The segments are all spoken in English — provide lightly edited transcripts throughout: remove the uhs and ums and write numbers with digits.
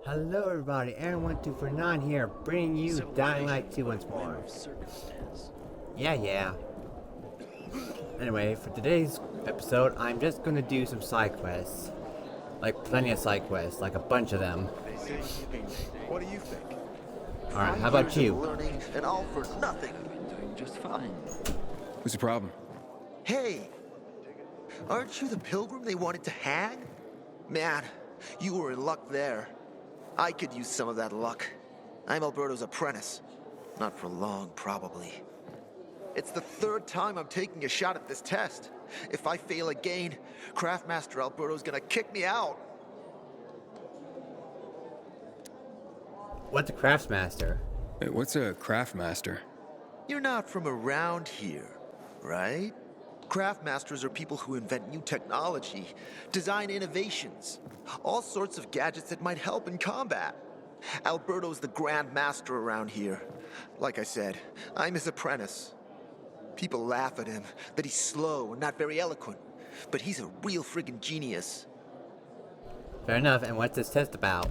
Hello everybody, Aaron1249 here, bringing you Dying Light 2 once more. Yeah. Anyway, for today's episode, I'm just gonna do some side quests. Like plenty of side quests, like a bunch of them. What do you think? Alright, how about you? Learning and all for nothing. Doing just fine. What's the problem? Hey, aren't you the pilgrim they wanted to hang? Man, you were in luck there. I could use some of that luck. I'm Alberto's apprentice. Not for long, probably. It's the third time I'm taking a shot at this test. If I fail again, Craftmaster Alberto's gonna kick me out. What's a craftsmaster? Hey, what's a craftmaster? You're not from around here, right? Craftmasters are people who invent new technology, design innovations, all sorts of gadgets that might help in combat. Alberto's the Grand Master around here. Like I said, I'm his apprentice. People laugh at him, that he's slow and not very eloquent, but he's a real friggin' genius. Fair enough, and what's this test about?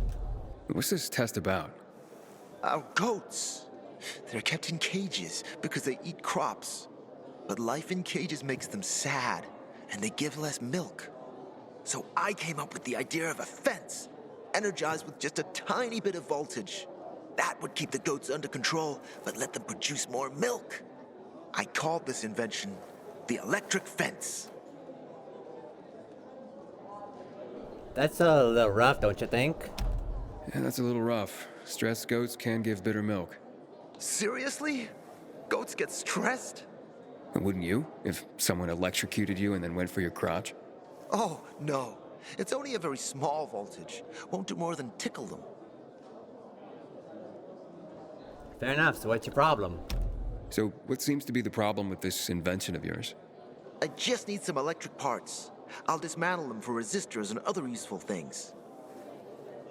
What's this test about? Our goats. They're kept in cages because they eat crops. But life in cages makes them sad, and they give less milk. So I came up with the idea of a fence, energized with just a tiny bit of voltage. That would keep the goats under control, but let them produce more milk. I called this invention the electric fence. That's a little rough, don't you think? Yeah, that's a little rough. Stressed goats can give bitter milk. Seriously? Goats get stressed? Wouldn't you, if someone electrocuted you and then went for your crotch? Oh, no. It's only a very small voltage. Won't do more than tickle them. Fair enough, so what's your problem? So, what seems to be the problem with this invention of yours? I just need some electric parts. I'll dismantle them for resistors and other useful things.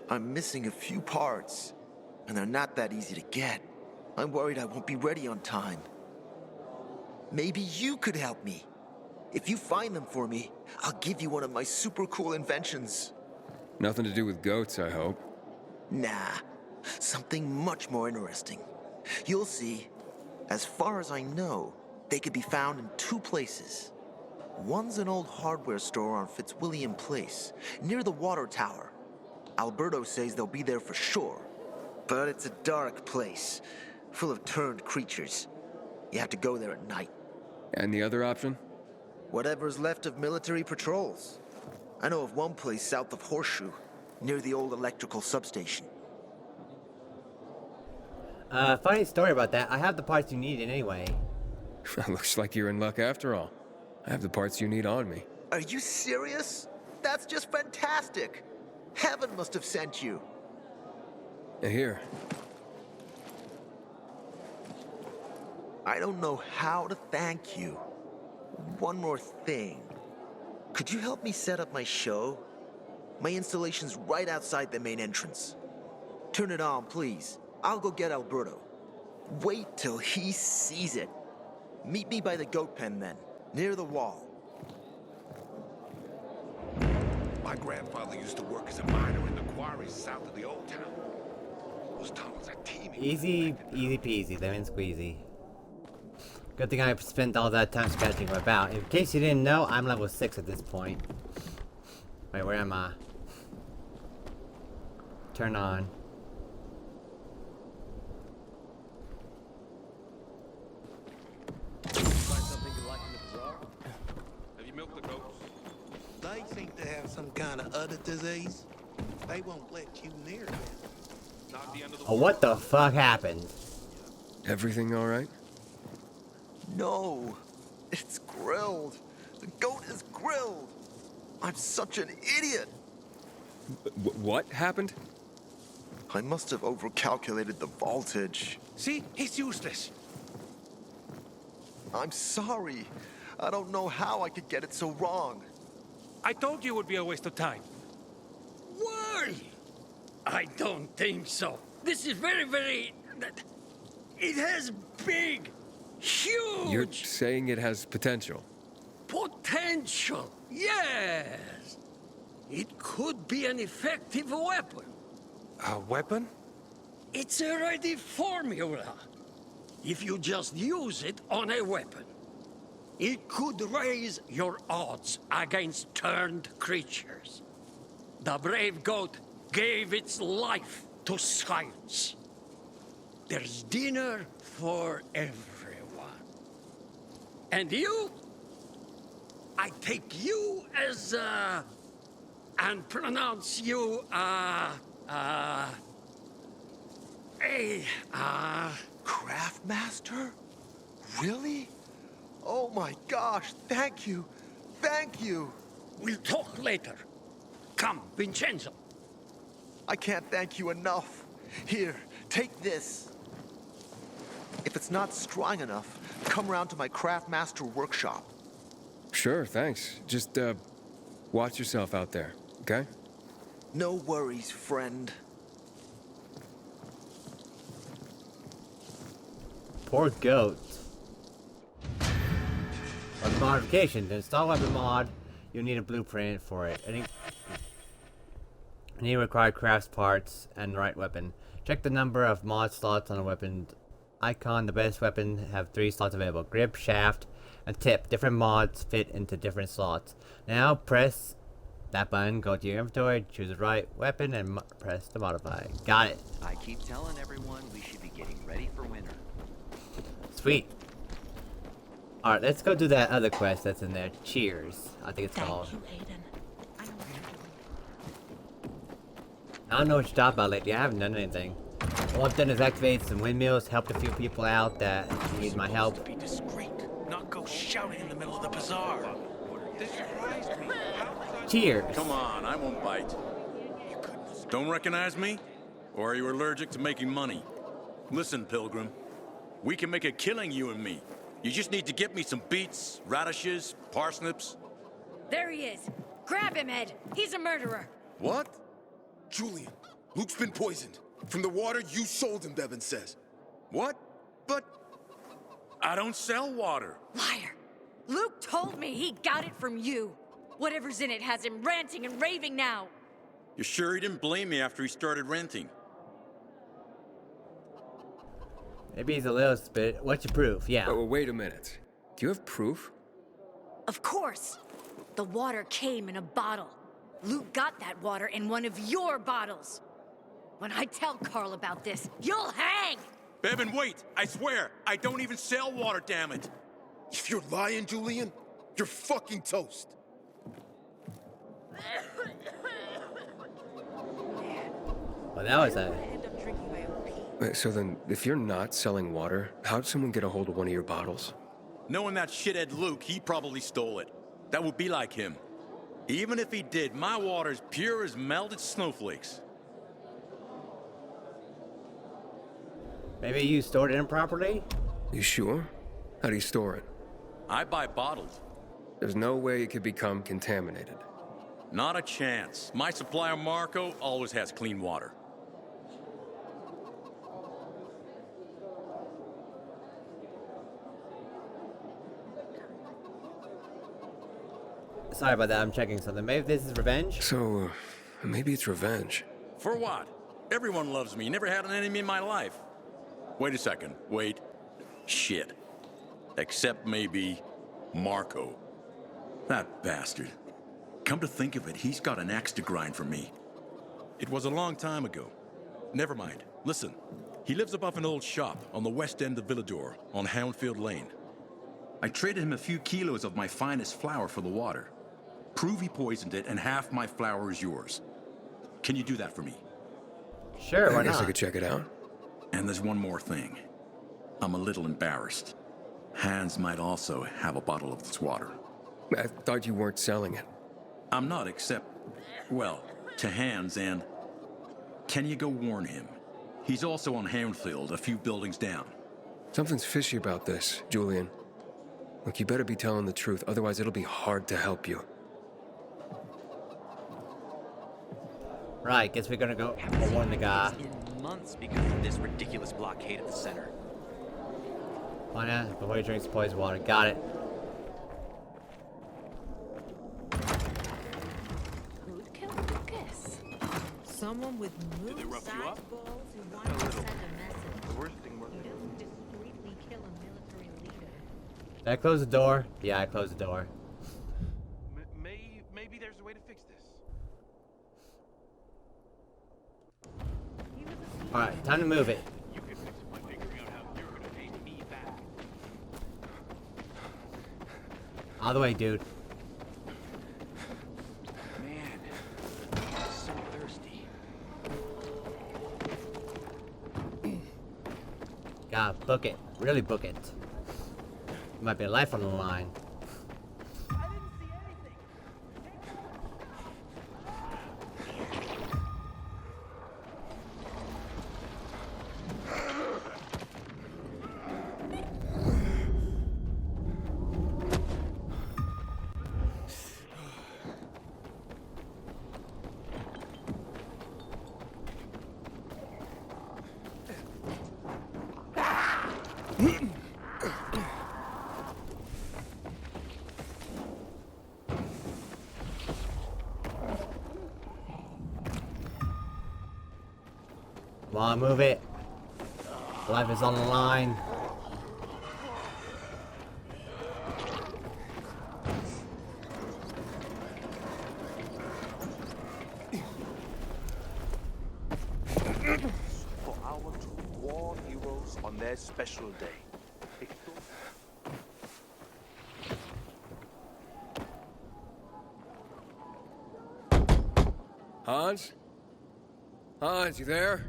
I'm missing a few parts, and they're not that easy to get. I'm worried I won't be ready on time. Maybe you could help me. If you find them for me, I'll give you one of my super cool inventions. Nothing to do with goats, I hope. Nah, something much more interesting. You'll see. As far as I know, they could be found in two places. One's an old hardware store on Fitzwilliam Place, near the water tower. Alberto says they'll be there for sure. But it's a dark place, full of turned creatures. You have to go there at night. And the other option? Whatever's left of military patrols. I know of one place south of Horseshoe, near the old electrical substation. Funny story about that. I have the parts you needed anyway. Looks like you're in luck after all. I have the parts you need on me. Are you serious? That's just fantastic. Heaven must have sent you. Here. I don't know how to thank you. One more thing. Could you help me set up my show? My installation's right outside the main entrance. Turn it on, please. I'll go get Alberto. Wait till he sees it. Meet me by the goat pen then, near the wall. My grandfather used to work as a miner in the quarries south of the old town. Those tunnels are teeming. Easy peasy, lemon squeezy. Good thing I spent all that time scratching my back. In case you didn't know, I'm level 6 at this point. Wait, where am I? Turn on. Have you milked the goats? They seem to have some kind of other disease. They won't let you near them. Not the end of the Oh, what the fuck happened? Everything all right? No, it's grilled. The goat is grilled. I'm such an idiot. What happened? I must have overcalculated the voltage. See, it's useless. I'm sorry. I don't know how I could get it so wrong. I told you it would be a waste of time. Why? I don't think so. This is very... It has big, huge... You're saying it has potential? potential. Yes. It could be an effective weapon. A weapon? It's a ready formula. If you just use it on a weapon, it could raise your odds against turned creatures. The brave goat gave its life to science. There's dinner for everyone. And you? I take you as, and pronounce you, Craftmaster? Really? Oh my gosh, thank you. Thank you. We'll talk later. Come, Vincenzo. I can't thank you enough. Here, take this. If it's not strong enough, come round to my Craftmaster workshop. Sure, thanks. Just, watch yourself out there, okay? No worries, friend. Poor goat. For the modification, to install weapon mod, you need a blueprint for it. Any required crafts parts and the right weapon. Check the number of mod slots on a weapon icon. The best weapon have 3 slots available. Grip, shaft, and tip. Different mods fit into different slots. Now press that button, go to your inventory, choose the right weapon, and press to modify. Got it. I keep telling everyone we should be getting ready for winter. Sweet. Alright, let's go do that other quest that's in there. Cheers, I think it's called. Thank you, Aiden. I don't know what you're talking about lately. I haven't done anything. All I've done is activate some windmills, helped a few people out that need my help. Be discreet, not go shouting in the middle of the bazaar. This surprised me. Cheers. Come on, I won't bite. Don't recognize me? Or are you allergic to making money? Listen, Pilgrim. We can make a killing, you and me. You just need to get me some beets, radishes, parsnips. There he is. Grab him, Ed. He's a murderer. What? Julian, Luke's been poisoned. From the water you sold him, Bevan says. What? But I don't sell water. Liar. Luke told me he got it from you. Whatever's in it has him ranting and raving now. You sure he didn't blame me after he started renting? Maybe he's a little spit. What's your proof? Yeah. Oh, wait a minute. Do you have proof? Of course. The water came in a bottle. Luke got that water in one of your bottles. When I tell Carl about this, you'll hang! Bevan, wait! I swear, I don't even sell water, damn it! If you're lying, Julian, you're fucking toast. Well, that was a... Wait, so then, if you're not selling water, how'd someone get a hold of one of your bottles? Knowing that shithead Luke, he probably stole it. That would be like him. Even if he did, my water's pure as melted snowflakes. Maybe you stored it improperly? You sure? How do you store it? I buy bottled. There's no way it could become contaminated. Not a chance. My supplier, Marco, always has clean water. Sorry about that, I'm checking something. Maybe this is revenge? So, maybe it's revenge. For what? Everyone loves me. Never had an enemy in my life. Wait a second. Wait. Shit. Except maybe Marco. That bastard. Come to think of it, he's got an axe to grind for me. It was a long time ago. Never mind. Listen. He lives above an old shop on the west end of Villador on Houndfield Lane. I traded him a few kilos of my finest flour for the water. Prove he poisoned it, and half my flour is yours. Can you do that for me? Sure, why I guess not? I could check it out. And there's one more thing. I'm a little embarrassed. Hans might also have a bottle of this water. I thought you weren't selling it. I'm not, except, well, to Hans, and can you go warn him? He's also on Houndfield, a few buildings down. Something's fishy about this, Julian. Look, you better be telling the truth, otherwise it'll be hard to help you. Right, guess we're gonna go warn the guy. In months because of this ridiculous blockade at the center. Why not? Before he drinks poison water. Got it. Who'd kill Lucas? someone with moon-sized balls who wants to send a message. The worst thing was You don't discreetly kill a military leader. Did I close the door? Yeah, I closed the door. Maybe there's a way to fix this. Alright, time to move it. You can fix it by figuring out how you're gonna pay me back. All the way, dude. Man, I'm so thirsty. Gotta book it. Really book it. Might be a life on the line. Come on, move it. Life is on the line. For our two war heroes on their special day. Hans? Hans, you there?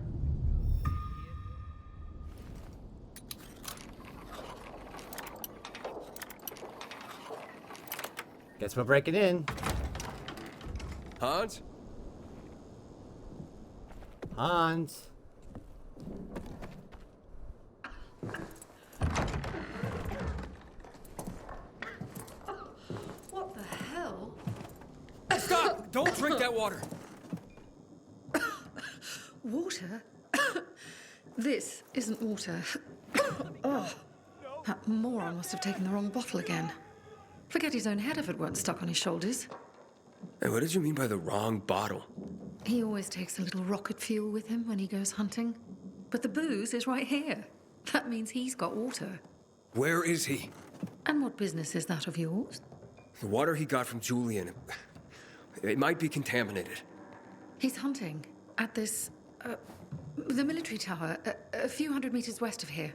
Guess we're breaking in. Hans? Hans. What the hell? Stop! Don't drink that water! Water? This isn't water. Oh, that moron must have taken the wrong bottle again. Forget his own head if it weren't stuck on his shoulders. Hey, what did you mean by the wrong bottle? He always takes a little rocket fuel with him when he goes hunting. But the booze is right here. That means he's got water. Where is he? And what business is that of yours? The water he got from Julian. It might be contaminated. He's hunting at this, the military tower, a few hundred meters west of here.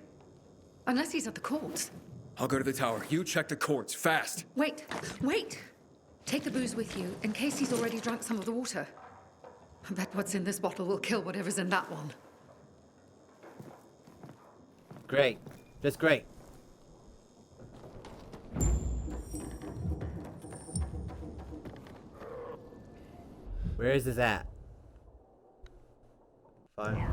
Unless he's at the courts. I'll go to the tower. You check the courts, fast. Wait! Take the booze with you, in case he's already drunk some of the water. I bet what's in this bottle will kill whatever's in that one. Great. Just great. Where is this at? Fine.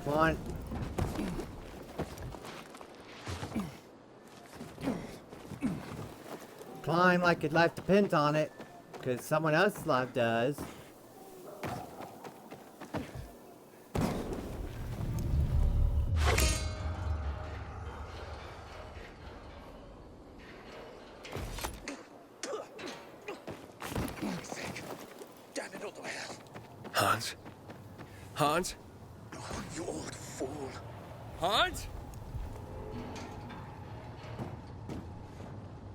Come on. Climb like your life depends on it, because someone else's life does. Damn it, all the hell. Hans? Hans? Oh, you old fool. Hans?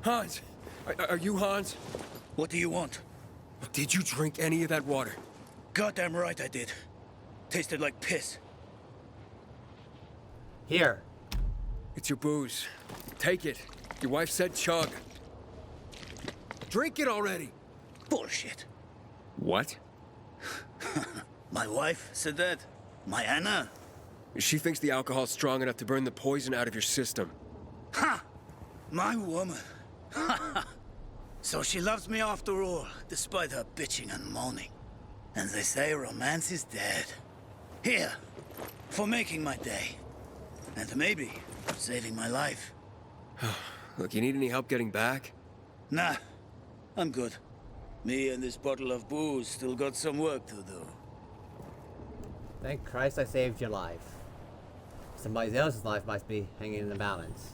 Hans? Are you Hans? What do you want? Did you drink any of that water? Goddamn right I did. Tasted like piss. Here. It's your booze. Take it. Your wife said chug. Drink it already. Bullshit. What? My wife said that? My Anna? She thinks the alcohol's strong enough to burn the poison out of your system. Ha! My woman. So she loves me after all, despite her bitching and moaning. And they say romance is dead. Here, for making my day. And maybe saving my life. Look, you need any help getting back? Nah, I'm good. Me and this bottle of booze still got some work to do. Thank Christ I saved your life. Somebody else's life must be hanging in the balance.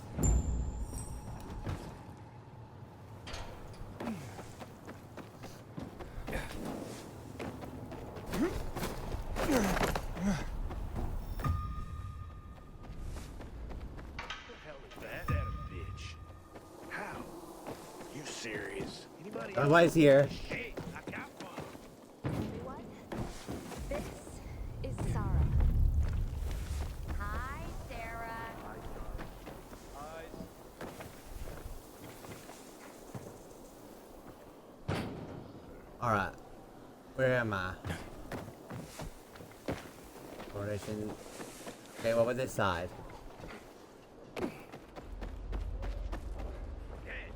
Nobody's here. Hey, I got one. Everyone, this is Sarah. Hi, Sarah. Alright. Where am I? Coordination. Okay, what about this side?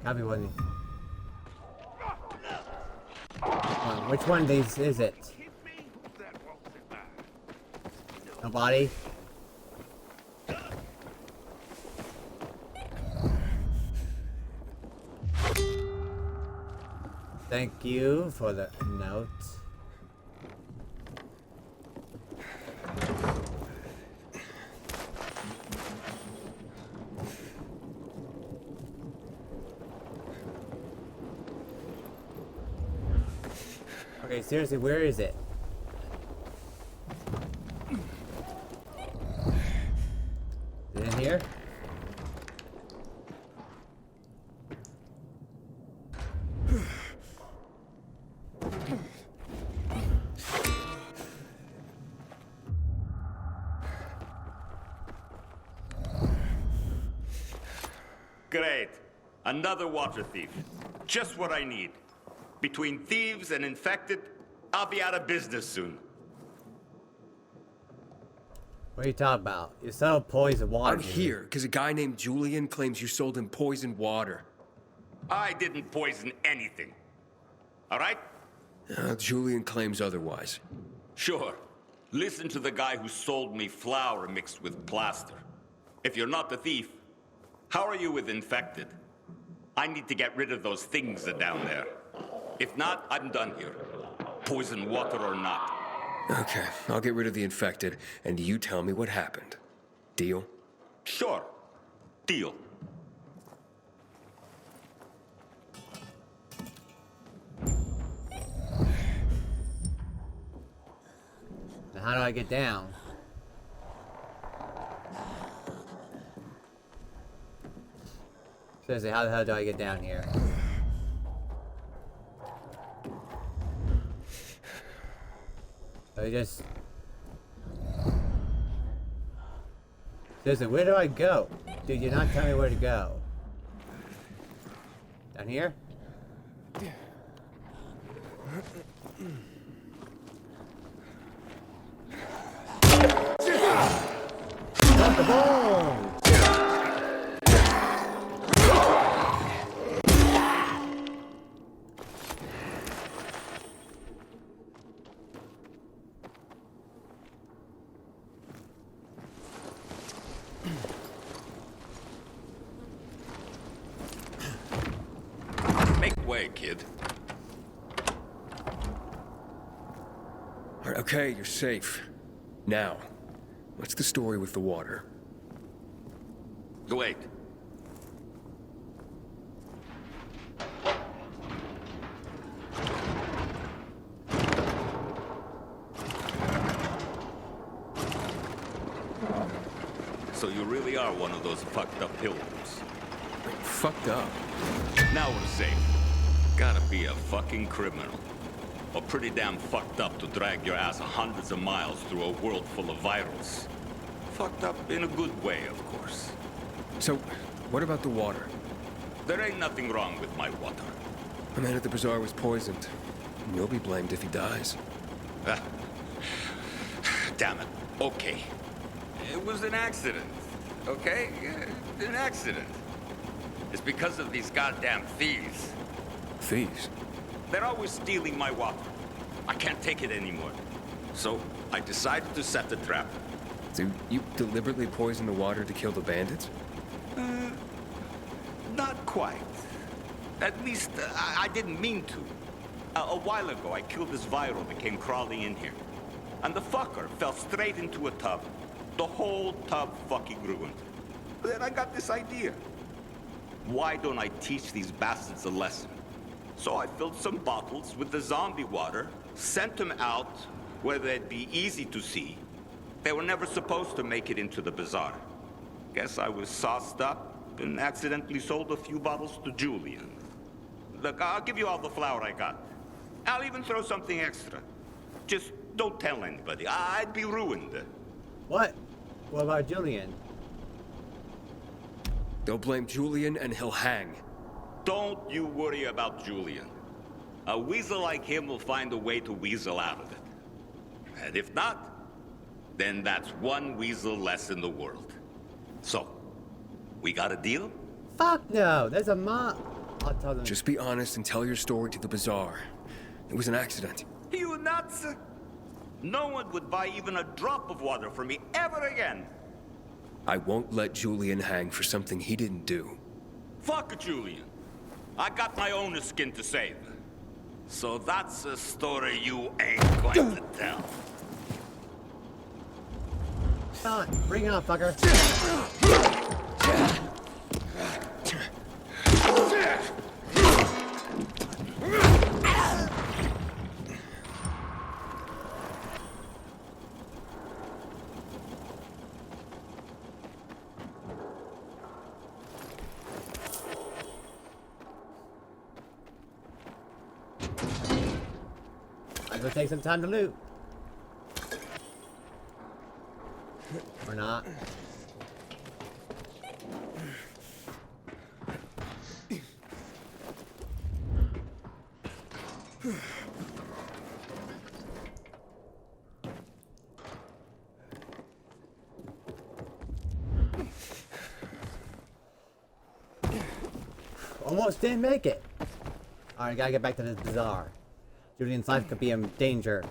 Copy one. Which one of these is it? Nobody? Thank you for the note. Okay, seriously, where is it? Is it in here? Great. Another water thief. Just what I need. Between thieves and infected, I'll be out of business soon. What are you talking about? You sold poison water. I'm here because a guy named Julian claims you sold him poisoned water. I didn't poison anything. All right? Julian claims otherwise. Sure. Listen to the guy who sold me flour mixed with plaster. If you're not the thief, how are you with infected? I need to get rid of those things that are down there. If not, I'm done here. Poison water or not. Okay, I'll get rid of the infected, and you tell me what happened. Deal? Sure. Deal. Now how do I get down? Seriously, how the hell do I get down here? I just... Seriously, where do I go? Dude, you're not telling me where to go. Down here? Got the ball! Make way, kid. All right, okay, you're safe. Now, what's the story with the water? Wait. So you really are one of those fucked up pilgrims. Fucked up? Now we're safe. Gotta be a fucking criminal. Or pretty damn fucked up to drag your ass hundreds of miles through a world full of virals. Fucked up in a good way, of course. So, what about the water? There ain't nothing wrong with my water. The man at the bazaar was poisoned. You'll be blamed if he dies. Damn it. Okay. It was an accident. Okay? An accident. It's because of these goddamn thieves. Thieves? They're always stealing my water. I can't take it anymore. So, I decided to set the trap. So you deliberately poisoned the water to kill the bandits? Not quite. At least, I didn't mean to. A while ago, I killed this viral that came crawling in here. And the fucker fell straight into a tub. The whole tub fucking ruined. Then I got this idea. Why don't I teach these bastards a lesson? So I filled some bottles with the zombie water, sent them out where they'd be easy to see. They were never supposed to make it into the bazaar. Guess I was sauced up and accidentally sold a few bottles to Julian. Look, I'll give you all the flour I got. I'll even throw something extra. Just don't tell anybody. I'd be ruined. What? What about Julian? They'll blame Julian and he'll hang. Don't you worry about Julian. A weasel like him will find a way to weasel out of it. And if not, then that's one weasel less in the world. So, we got a deal? Fuck no, there's a mob. I'll tell them. Just be honest and tell your story to the bazaar. It was an accident. You nuts? No one would buy even a drop of water from me ever again. I won't let Julian hang for something he didn't do. Fuck Julian. I got my own skin to save. So that's a story you ain't going to tell. On, bring it on, fucker. I'm gonna take some time to loot. Or not. Almost didn't make it. Alright, gotta get back to this bazaar. Julian's life could be in danger.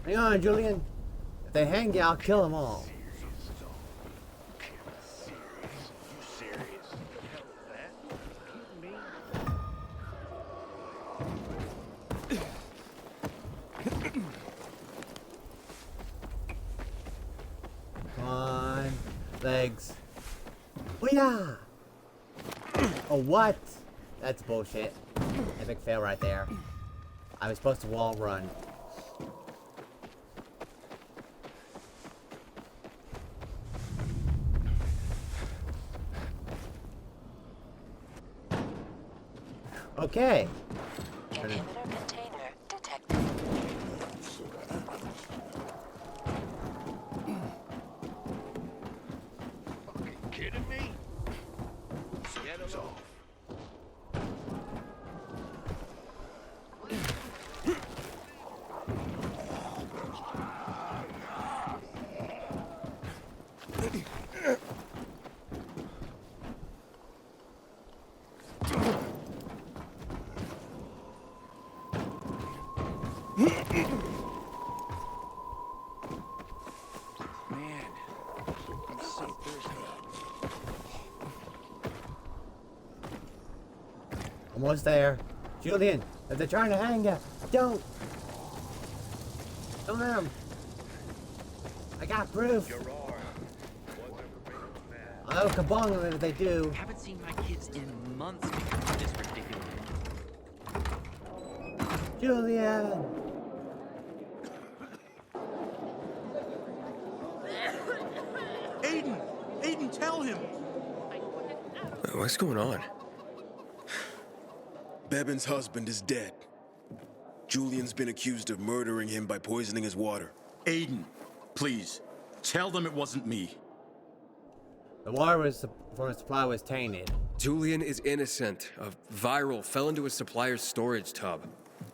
Hang on, Julian. If they hang you, I'll kill them all. Come on. Legs. Booyah! Oh, what? That's bullshit. Epic fail right there. I was supposed to wall run. Okay. Inhibitor container detected. Fucking kidding me? Get us off. Man, I'm so thirsty. Almost there. Julian, if they're trying to hang you, don't. Don't let them. I got proof. I'll kabong them if they do. Haven't seen my kids in months because of this ridiculous. Julian! Aiden! Aiden, tell him! What's going on? Bevan's husband is dead. Julian's been accused of murdering him by poisoning his water. Aiden, please, tell them it wasn't me. The water was from his supply was tainted. Julian is innocent. A viral fell into his supplier's storage tub.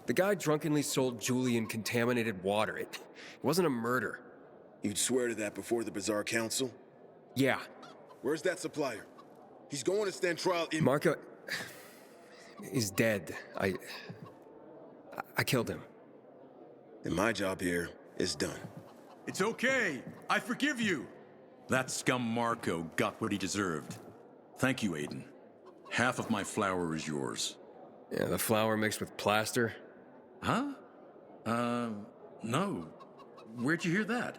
The guy drunkenly sold Julian contaminated water. It wasn't a murder. You'd swear to that before the Bazaar Council? Yeah. Where's that supplier? He's going to stand trial in— Marco is dead. I killed him. And my job here is done. It's okay. I forgive you. That scum Marco got what he deserved. Thank you, Aiden. Half of my flour is yours. Yeah, the flour mixed with plaster? Huh? No. Where'd you hear that?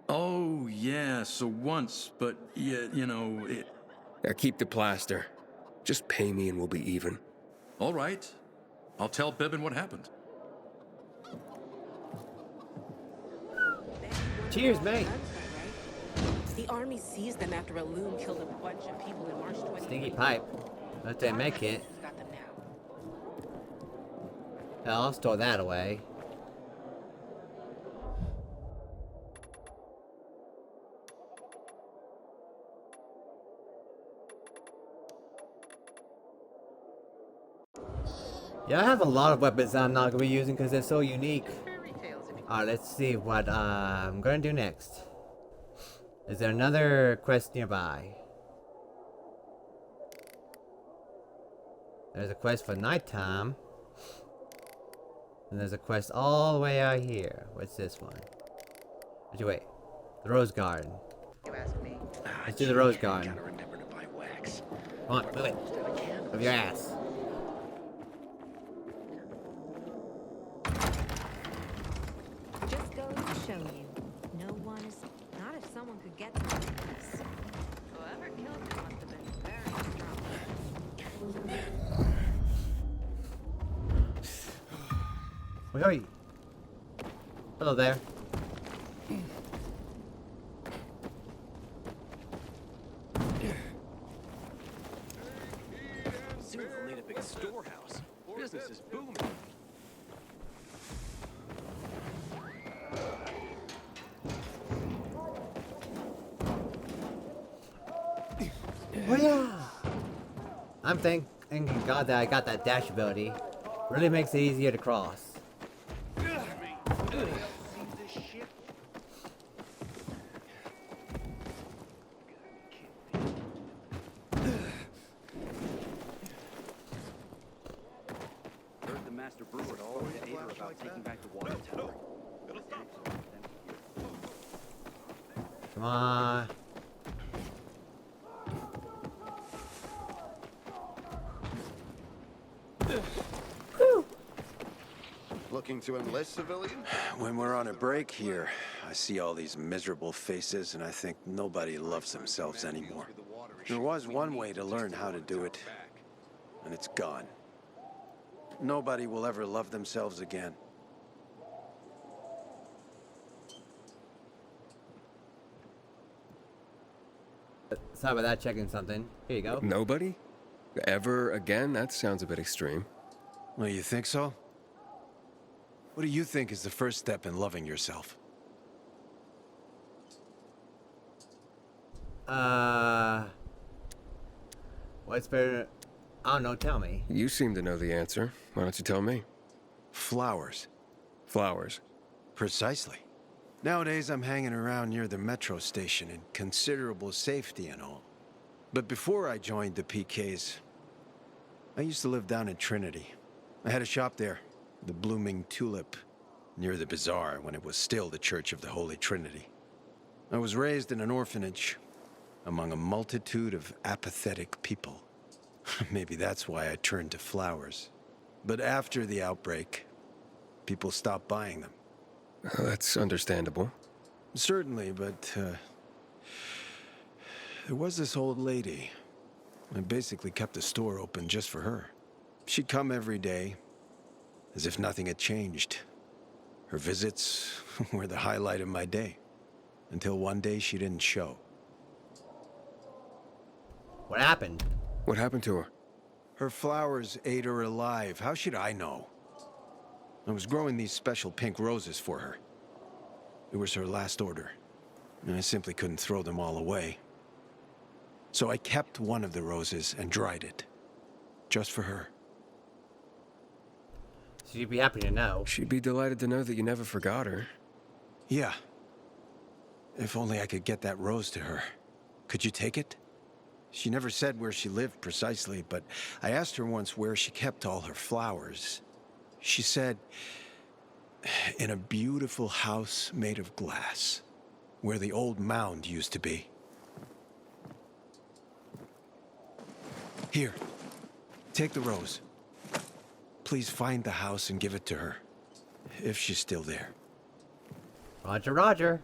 Oh, yeah, so once, but, yeah, you know, it... Yeah, keep the plaster. Just pay me and we'll be even. All right. I'll tell Bibbin what happened. Cheers, mate. The army seized them after a loon killed a bunch of people in March 20. Stinky pipe. Let them make it. Got them now. Hell, I'll store that away. Yeah, I have a lot of weapons that I'm not going to be using because they're so unique. Alright, let's see what I'm going to do next. Is there another quest nearby? There's a quest for nighttime. And there's a quest all the way out here. What's this one? Wait. The Rose Garden. You ask me. Let's do the Rose Garden. Gotta remember to buy wax. Come on, move it. Move your ass. Just goes to show you, no one is. Not if someone could get to this. Whoever killed him must have been very strong. Wait. Hello there. Soon we'll need a big storehouse. Business is booming. Oh yeah! I'm thanking God that I got that dash ability. Really makes it easier to cross. Heard the master brewer told the Ader about taking back the water tower. Come on. Looking to enlist, civilian? When we're on a break here, I see all these miserable faces and I think nobody loves themselves anymore. There was one way to learn how to do it, and it's gone. Nobody will ever love themselves again. Sorry about that, checking something. Here you go. Nobody? Ever again? That sounds a bit extreme. Well, you think so? What do you think is the first step in loving yourself? What's better? I don't know, tell me. You seem to know the answer. Why don't you tell me? Flowers. Flowers. Precisely. Nowadays, I'm hanging around near the metro station in considerable safety and all. But before I joined the PKs, I used to live down in Trinity. I had a shop there, the Blooming Tulip, near the bazaar when it was still the Church of the Holy Trinity. I was raised in an orphanage, among a multitude of apathetic people. Maybe that's why I turned to flowers. But after the outbreak, people stopped buying them. That's understandable. Certainly, but there was this old lady. I basically kept the store open just for her. She'd come every day, as if nothing had changed. Her visits were the highlight of my day, until one day she didn't show. What happened? What happened to her? Her flowers ate her alive. How should I know? I was growing these special pink roses for her. It was her last order, and I simply couldn't throw them all away. So I kept one of the roses and dried it, just for her. She'd be happy to know. She'd be delighted to know that you never forgot her. Yeah. If only I could get that rose to her. Could you take it? She never said where she lived precisely, but I asked her once where she kept all her flowers. She said, in a beautiful house made of glass, where the old mound used to be. Here. Take the rose. Please find the house and give it to her. If she's still there. Roger, roger.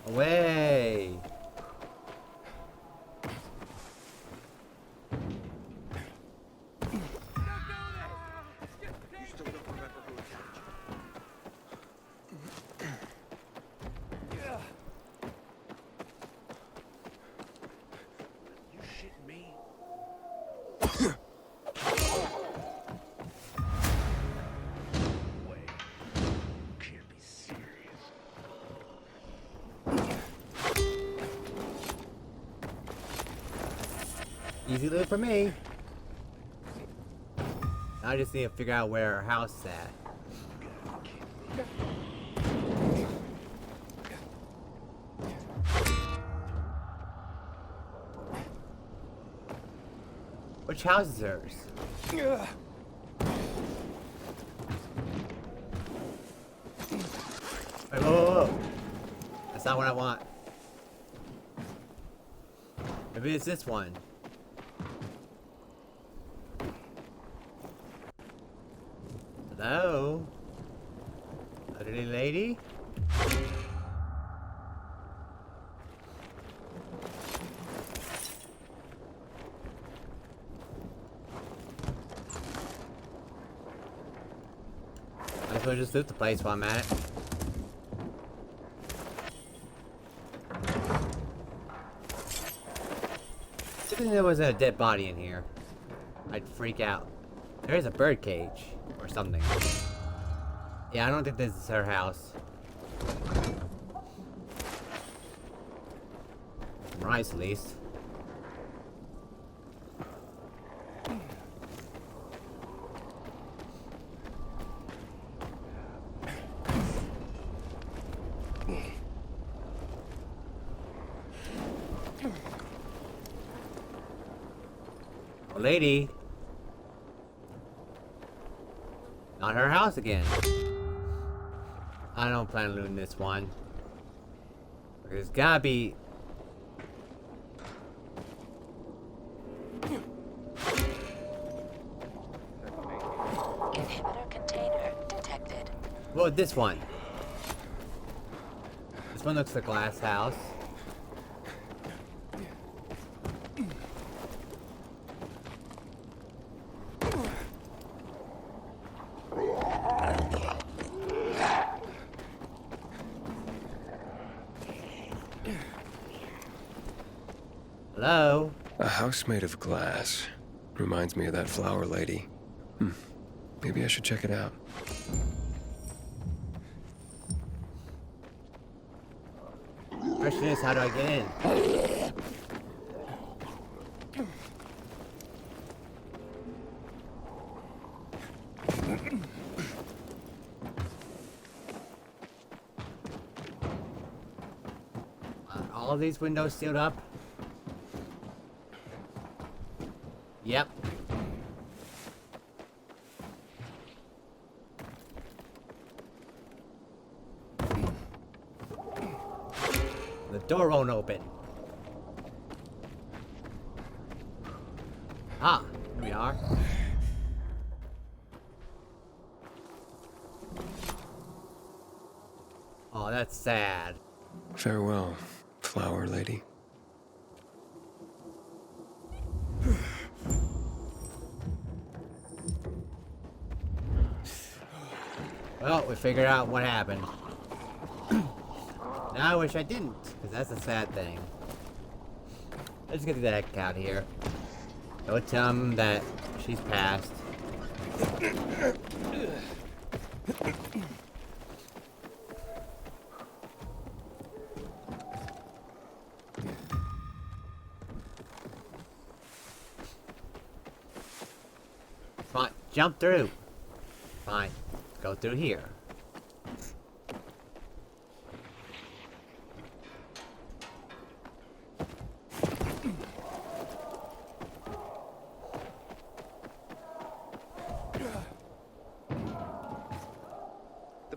Away. Easy loot for me. I just need to figure out where our house is at. Which house is hers? Wait, whoa, whoa, whoa. That's not what I want. Maybe it's this one. Hello? Elderly lady? Might as well just loot the place while I'm at it. If there was a dead body in here, I'd freak out. There is a bird cage. Or something. Yeah, I don't think this is her house. Rice, at least. Oh, lady. Not her house again. I don't plan on looting this one. There's gotta be... Inhibitor container detected. What about this one? This one looks like a glass house. Hello? A house made of glass. Reminds me of that flower lady. Maybe I should check it out. Question is, how do I get in? Are all these windows sealed up? Yep. The door won't open. Ah, here we are. Oh, that's sad. Farewell, flower lady. Well, we figured out what happened. Now I wish I didn't, because that's a sad thing. Let's get the heck out of here. Don't tell him that she's passed. Come on, jump through. Fine, go through here.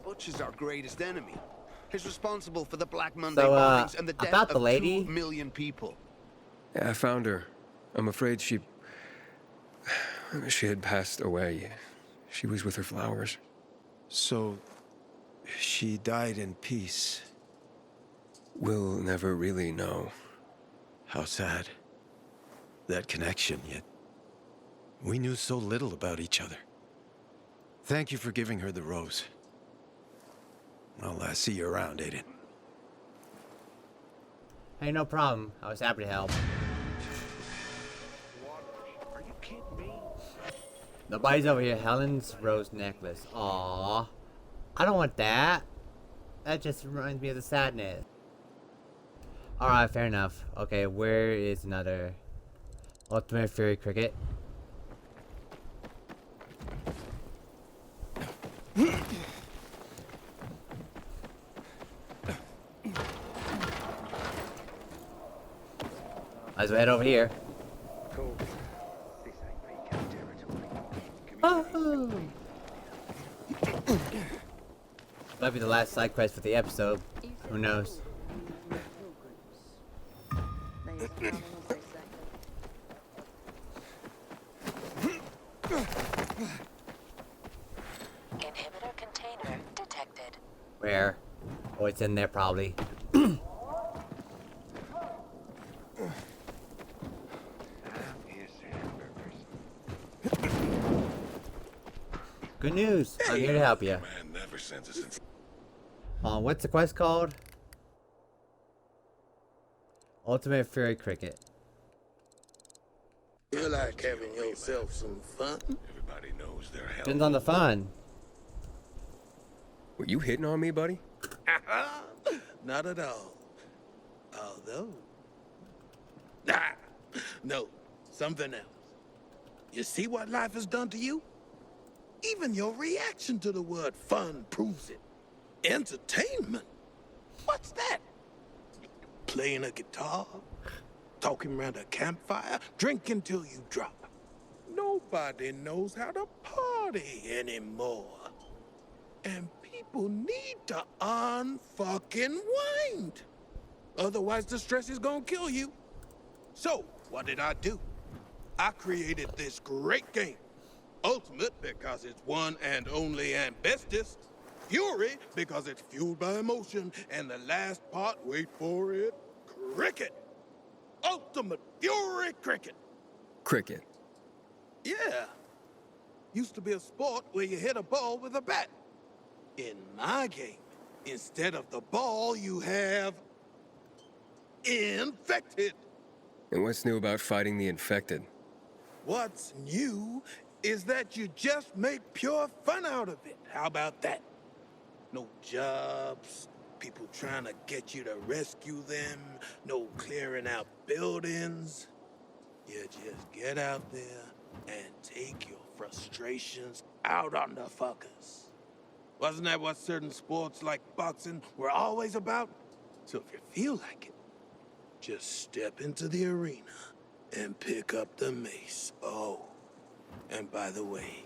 Butcher's our greatest enemy. He's responsible for the Black Monday So, bombings and the death about the of lady? 2 million people. Yeah, I found her. I'm afraid she had passed away. She was with her flowers. So, she died in peace. We'll never really know. How sad. That connection, yet we knew so little about each other. Thank you for giving her the rose. I'll see you around, Aiden. Hey, no problem. I was happy to help. Are you kidding me? Nobody's over here. Helen's rose necklace. Aww. I don't want that. That just reminds me of the sadness. Alright, fair enough. Okay, where is another Ultimate Fury Cricket? Let's head over here. Oh. Might be the last side quest for the episode. Who knows? Inhibitor container detected. Where? Oh, it's in there probably. Good news. I'm here to help you. Man never sends us in. What's the quest called? Ultimate Fury Cricket. Feel like having yourself some fun? Everybody knows they're hell. Depends on the fun. Were you hitting on me, buddy? Not at all. Although... no, something else. You see what life has done to you? Even your reaction to the word fun proves it. Entertainment? What's that? Playing a guitar? Talking around a campfire? Drinking till you drop. Nobody knows how to party anymore. And people need to unfucking wind. Otherwise the stress is gonna kill you. So, what did I do? I created this great game. Ultimate because it's one and only and bestest. Fury because it's fueled by emotion. And the last part, wait for it, cricket. Ultimate Fury Cricket. Cricket. Yeah. Used to be a sport where you hit a ball with a bat. In my game, instead of the ball, you have... infected. And what's new about fighting the infected? What's new is that you just make pure fun out of it. How about that? No jobs, people trying to get you to rescue them, no clearing out buildings. You just get out there and take your frustrations out on the fuckers. Wasn't that what certain sports like boxing were always about? So if you feel like it, just step into the arena and pick up the mace. Oh, and by the way,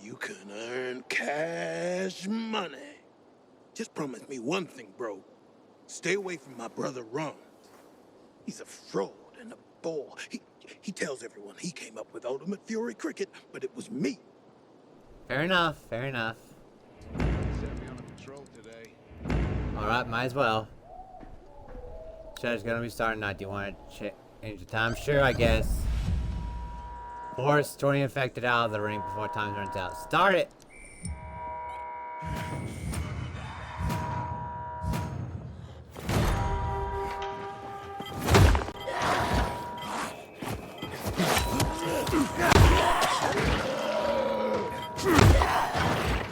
you can earn cash money. Just promise me one thing, bro. Stay away from my brother Ron. He's a fraud and a bore. He tells everyone he came up with Ultimate Fury Cricket, but it was me. Fair enough, fair enough. Alright, might as well. Show's gonna be starting now. Do you want to change the time? Sure, I guess. Force 20 infected out of the ring before time runs out. Start it!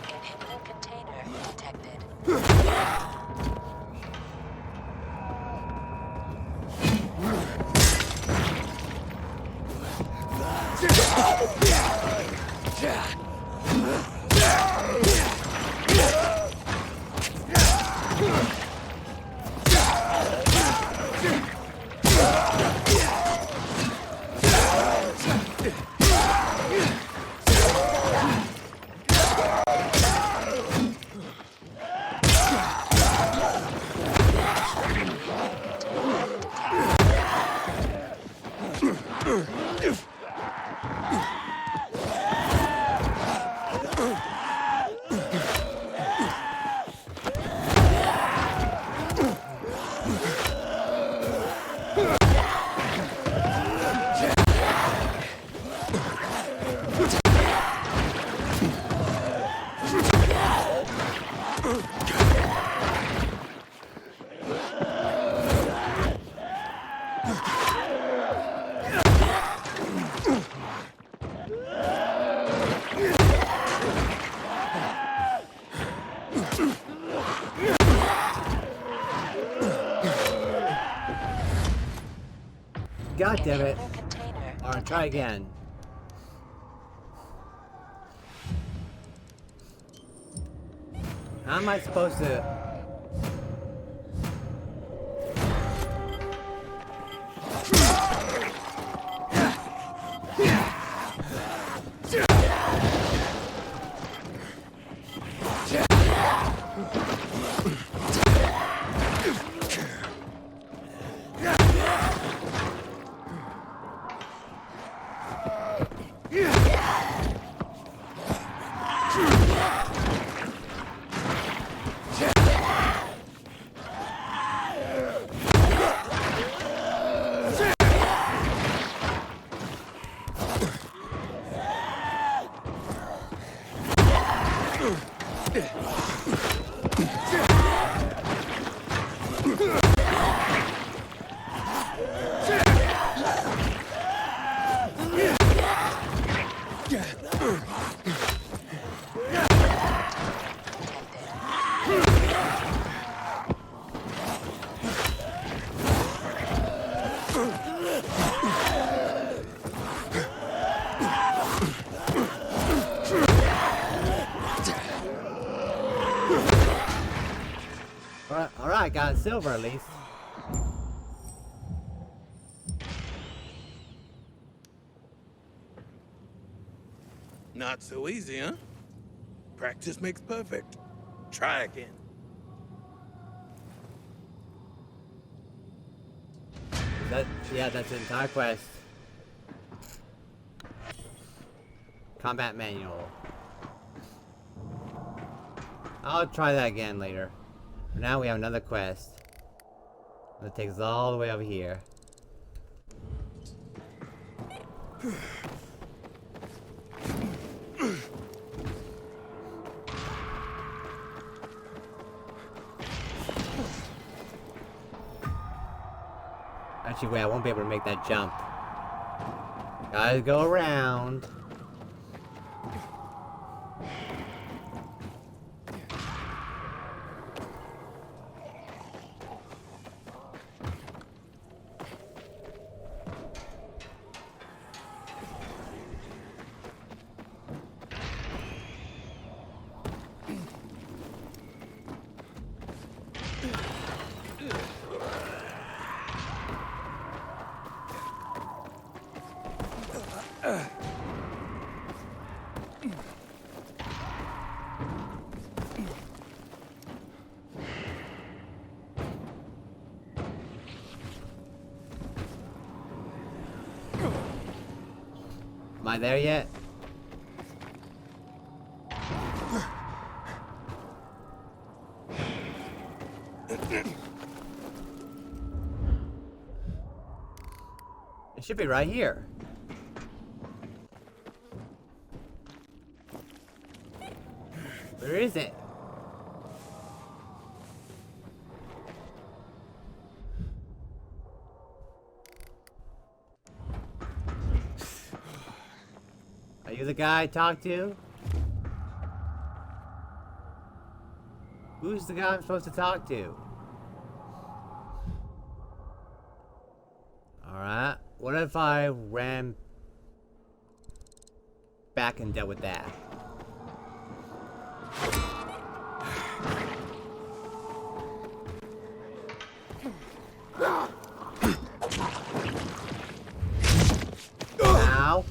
Inhibitor container detected. God damn it. Alright, try again. How am I supposed to... Alright, got silver at least. Not so easy, huh? Practice makes perfect. Try again. Yeah, that's the entire quest. Combat manual. I'll try that again later. For now we have another quest. That takes us all the way over here. Actually, wait, I won't be able to make that jump. Gotta go around. Am I there yet? It should be right here. Where is it? Are you the guy I talked to? Who's the guy I'm supposed to talk to? Alright. What if I ran back and dealt with that? Ow.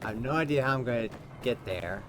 I have no idea how I'm going to get there.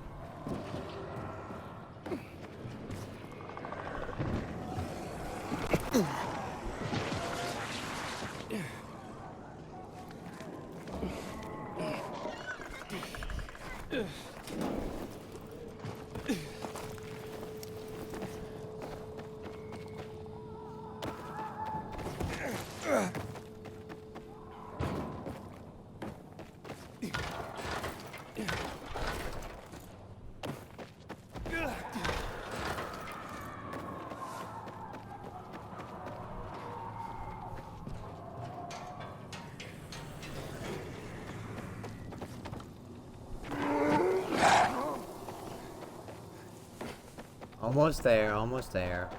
Almost there, almost there.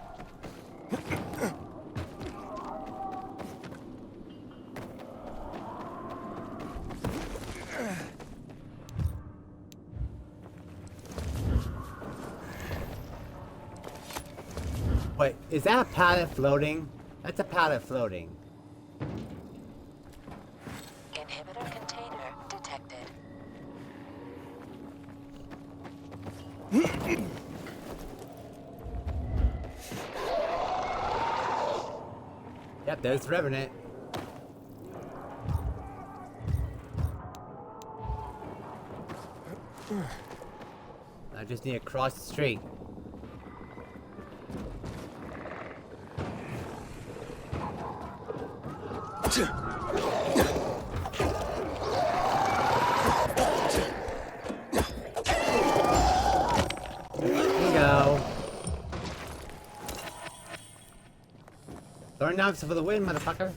Wait, is that a pallet floating? That's a pallet floating. Inhibitor container detected. Yep, there's the Revenant. I just need to cross the street. Bingo. Throwing knives for the win, motherfucker.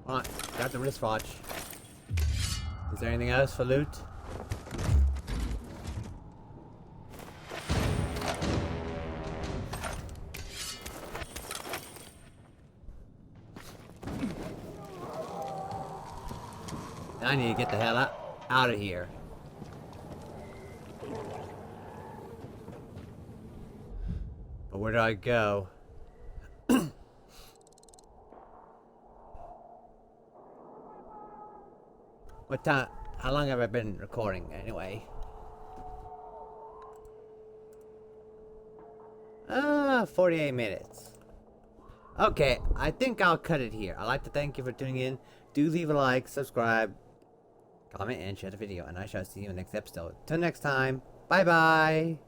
Alright, got the wristwatch. Is there anything else for loot? I need to get the hell out of here. But where do I go? What time? How long have I been recording anyway? 48 minutes. Okay, I think I'll cut it here. I'd like to thank you for tuning in. Do leave a like, subscribe, comment, and share the video. And I shall see you in the next episode. Till next time, bye bye.